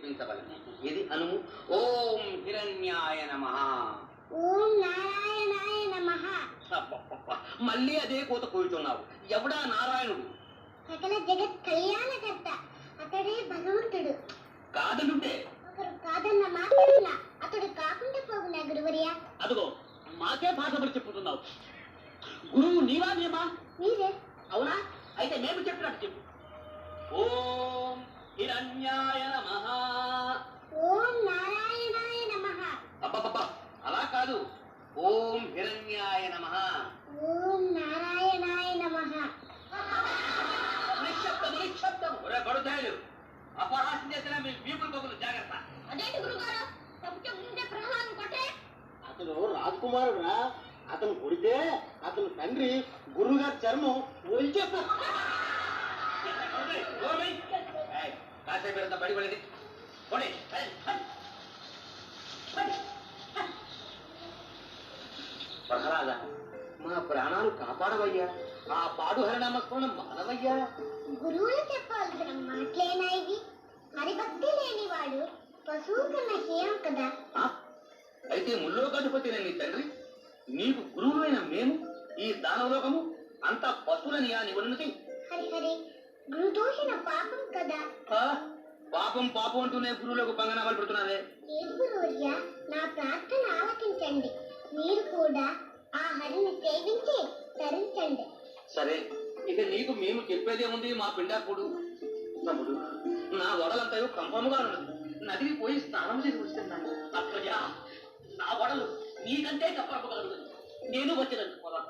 జపించవలను. ఇది అనుము. ఓం హిరణ్యాయ నమః. ఓం నారాయణాయ నమః. మళ్ళీ అదే కోత కూర్చున్నావు. ఎవడా నారాయణుడు? సకల జగత్ కళ్యాణకర్త, అతడే భగవంతుడు. కాదనుంటే ఒకరు కాదన్న మాటన్నా అతడు కాకుండా పోగునా గురువర్య. అదుగో మాకే భాషపడి చెప్పుతున్నావు. గురువు నీవా మేమా? మీరే. అవునా? అయితే మేము చెప్పినట్టు చెప్పు. ఓం హిరణ్యాయ నమః. ఓం నారాయణాయ నమః. అబ్బబ్బబ్బా, అలా కాదు. ఓం హిరణ్యాయ నమః. ఓం నారాయణాయ నమః. నిశ్శబ్దము నిశ్శబ్దము. ఒరే బడుదాయులు, అపహాస్యం చేసిన మీ వీపులు పగులు జాగ్రత్త. అదేంటి గురుగారు, తప్పు చెప్తుంటే ప్రహ్లాదం కొట్టే? అతను రాజకుమారుడురా. అతను కొడితే అతని తండ్రి గురువు గారి చర్మం ఒలిచేస్తా. కాసేపు ఎంత బడి పడేది. ప్రహ్లాద, మా ప్రాణాలు కాపాడవయ్యా. ఆ పాడు హరినామస్మరణ మానవయ్యా. గురువులు చెప్పాల్సిన మాటలేనా ఇవి? హరిభక్తి లేనివాడు పశువు కన్నా హీనం కదా. అయితే ముల్లోకాధిపతి నీ తండ్రి, నీకు గురువులైన మేము ఈ దానవలోకము అంతా పశువులని నివన్నతి. హరి హరి, గురుదోషణ పాపం కదా. పాపం పాపం అంటూనే గురువులకు పంగనామాలు పెడుతున్నావే. లేదు గురువర్య, నా ప్రార్థన ఆలకించండి. మీరు కూడా ఆ హరిని సేవించి తరించండి. సరే, ఇక నీకు మేము చెప్పేదే ఉంది. మా పిండాకుడు తమ్ముడు, నా వడలంతా కంపముగా ఉన్నది. నదికి పోయి స్నానం చేసి వస్తున్నాను. అట్లయ్యా, నా వడలు నీకంటే చెప్పగలదు. నేను వచ్చినందుకు పొలం